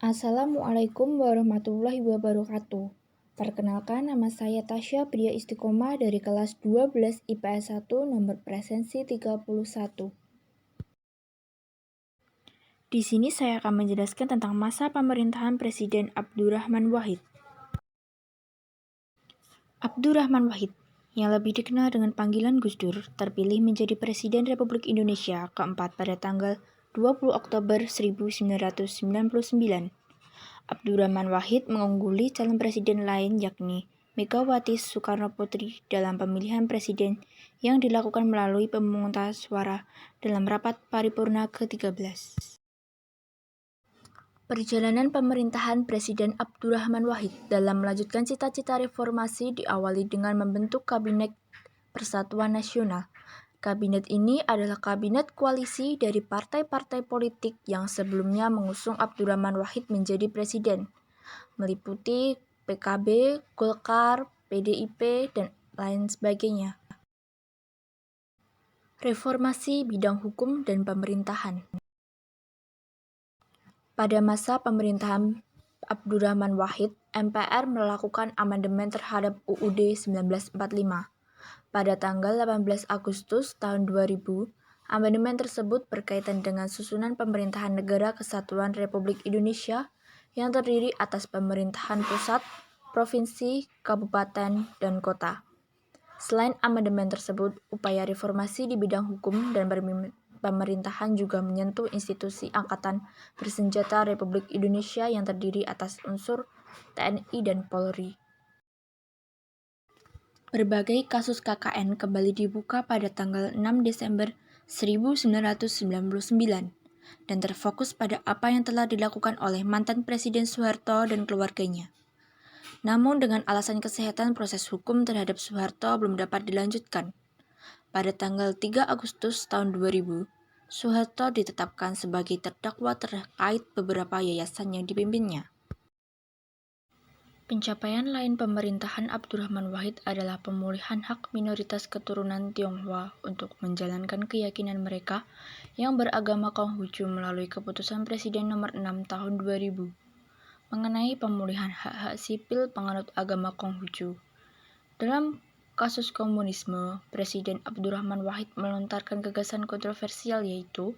Assalamualaikum warahmatullahi wabarakatuh. Perkenalkan, nama saya Tasya Pria Istiqomah dari kelas 12 IPS 1 nomor presensi 31. Di sini saya akan menjelaskan tentang masa pemerintahan Presiden Abdurrahman Wahid. Abdurrahman Wahid, yang lebih dikenal dengan panggilan Gus Dur, terpilih menjadi Presiden Republik Indonesia keempat pada tanggal 20 Oktober 1999. Abdurrahman Wahid mengungguli calon presiden lain yakni Megawati Soekarnoputri dalam pemilihan presiden yang dilakukan melalui pemungutan suara dalam rapat paripurna ke-13. Perjalanan pemerintahan Presiden Abdurrahman Wahid dalam melanjutkan cita-cita reformasi diawali dengan membentuk Kabinet Persatuan Nasional. Kabinet ini adalah kabinet koalisi dari partai-partai politik yang sebelumnya mengusung Abdurrahman Wahid menjadi presiden, meliputi PKB, Golkar, PDIP, dan lain sebagainya. Reformasi bidang hukum dan pemerintahan. Pada masa pemerintahan Abdurrahman Wahid, MPR melakukan amandemen terhadap UUD 1945. Pada tanggal 18 Agustus tahun 2000, amandemen tersebut berkaitan dengan susunan pemerintahan Negara Kesatuan Republik Indonesia yang terdiri atas pemerintahan pusat, provinsi, kabupaten, dan kota. Selain amandemen tersebut, upaya reformasi di bidang hukum dan pemerintahan juga menyentuh institusi Angkatan Bersenjata Republik Indonesia yang terdiri atas unsur TNI dan Polri. Berbagai kasus KKN kembali dibuka pada tanggal 6 Desember 1999 dan terfokus pada apa yang telah dilakukan oleh mantan Presiden Soeharto dan keluarganya. Namun dengan alasan kesehatan, proses hukum terhadap Soeharto belum dapat dilanjutkan. Pada tanggal 3 Agustus tahun 2000, Soeharto ditetapkan sebagai terdakwa terkait beberapa yayasan yang dipimpinnya. Pencapaian lain pemerintahan Abdurrahman Wahid adalah pemulihan hak minoritas keturunan Tionghoa untuk menjalankan keyakinan mereka yang beragama Konghucu melalui keputusan Presiden nomor 6 tahun 2000 mengenai pemulihan hak-hak sipil penganut agama Konghucu. Dalam kasus komunisme, Presiden Abdurrahman Wahid melontarkan gagasan kontroversial yaitu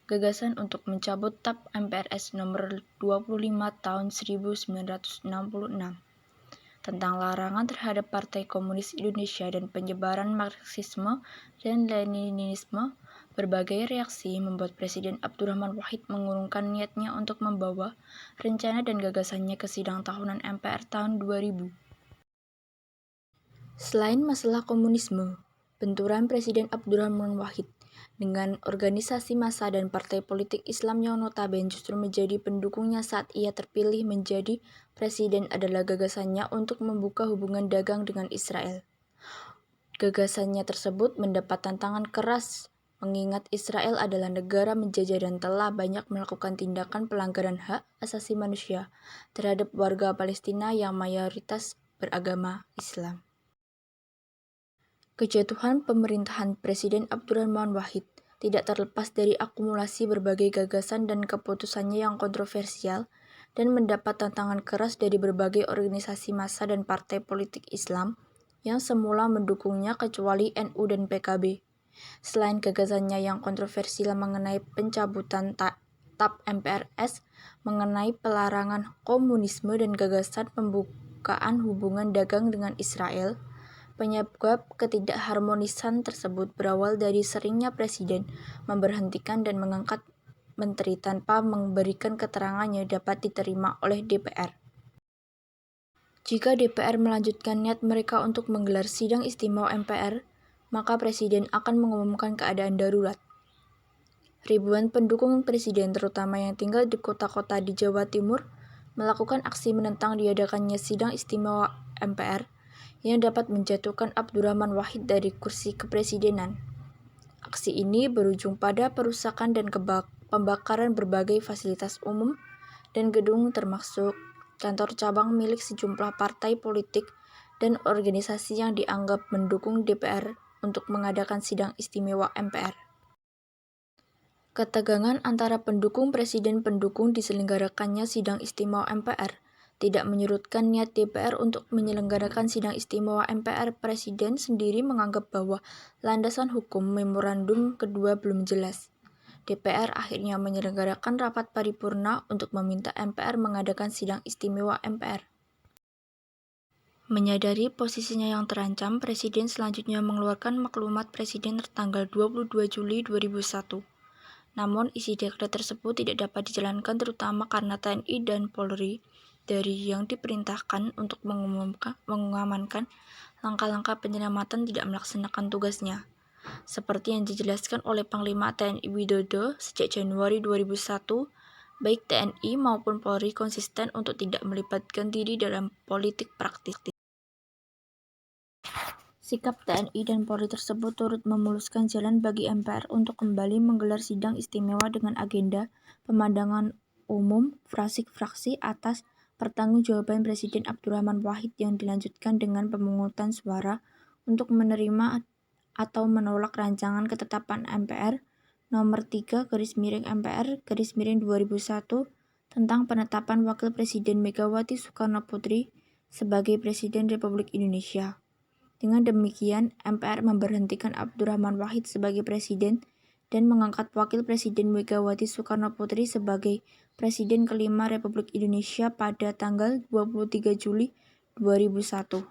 gagasan untuk mencabut TAP MPRS nomor 25 tahun 1966 tentang larangan terhadap Partai Komunis Indonesia dan penyebaran Marxisme dan Leninisme. Berbagai reaksi membuat Presiden Abdurrahman Wahid mengurungkan niatnya untuk membawa rencana dan gagasannya ke sidang tahunan MPR tahun 2000. Selain masalah komunisme, benturan Presiden Abdurrahman Wahid dengan organisasi massa dan partai politik Islam yang notabene justru menjadi pendukungnya saat ia terpilih menjadi presiden adalah gagasannya untuk membuka hubungan dagang dengan Israel. Gagasannya tersebut mendapat tantangan keras mengingat Israel adalah negara menjajah dan telah banyak melakukan tindakan pelanggaran hak asasi manusia terhadap warga Palestina yang mayoritas beragama Islam. Kejatuhan pemerintahan Presiden Abdurrahman Wahid tidak terlepas dari akumulasi berbagai gagasan dan keputusannya yang kontroversial dan mendapat tantangan keras dari berbagai organisasi massa dan partai politik Islam yang semula mendukungnya kecuali NU dan PKB. Selain gagasannya yang kontroversial mengenai pencabutan TAP MPRS, mengenai pelarangan komunisme dan gagasan pembukaan hubungan dagang dengan Israel, penyebab ketidakharmonisan tersebut berawal dari seringnya Presiden memberhentikan dan mengangkat menteri tanpa memberikan keterangannya dapat diterima oleh DPR. Jika DPR melanjutkan niat mereka untuk menggelar sidang istimewa MPR, maka Presiden akan mengumumkan keadaan darurat. Ribuan pendukung Presiden, terutama yang tinggal di kota-kota di Jawa Timur, melakukan aksi menentang diadakannya sidang istimewa MPR yang dapat menjatuhkan Abdurrahman Wahid dari kursi kepresidenan. Aksi ini berujung pada perusakan dan pembakaran berbagai fasilitas umum dan gedung termasuk kantor cabang milik sejumlah partai politik dan organisasi yang dianggap mendukung DPR untuk mengadakan sidang istimewa MPR. Ketegangan antara pendukung presiden pendukung diselenggarakannya sidang istimewa MPR tidak menyurutkan niat DPR untuk menyelenggarakan sidang istimewa MPR. Presiden sendiri menganggap bahwa landasan hukum memorandum kedua belum jelas. DPR akhirnya menyelenggarakan rapat paripurna untuk meminta MPR mengadakan sidang istimewa MPR. Menyadari posisinya yang terancam, Presiden selanjutnya mengeluarkan maklumat Presiden tertanggal 22 Juli 2001. Namun, isi dekret tersebut tidak dapat dijalankan terutama karena TNI dan Polri dari yang diperintahkan untuk mengamankan langkah-langkah penyelamatan tidak melaksanakan tugasnya. Seperti yang dijelaskan oleh Panglima TNI Widodo sejak Januari 2001, baik TNI maupun Polri konsisten untuk tidak melibatkan diri dalam politik praktis. Sikap TNI dan Polri tersebut turut memuluskan jalan bagi MPR untuk kembali menggelar sidang istimewa dengan agenda pemandangan umum fraksi-fraksi atas pertanggungjawaban Presiden Abdurrahman Wahid yang dilanjutkan dengan pemungutan suara untuk menerima atau menolak rancangan ketetapan MPR nomor 3/MPR/2001 tentang penetapan Wakil Presiden Megawati Soekarnoputri sebagai Presiden Republik Indonesia. Dengan demikian, MPR memberhentikan Abdurrahman Wahid sebagai Presiden dan mengangkat Wakil Presiden Megawati Soekarnoputri sebagai Presiden kelima Republik Indonesia pada tanggal 23 Juli 2001.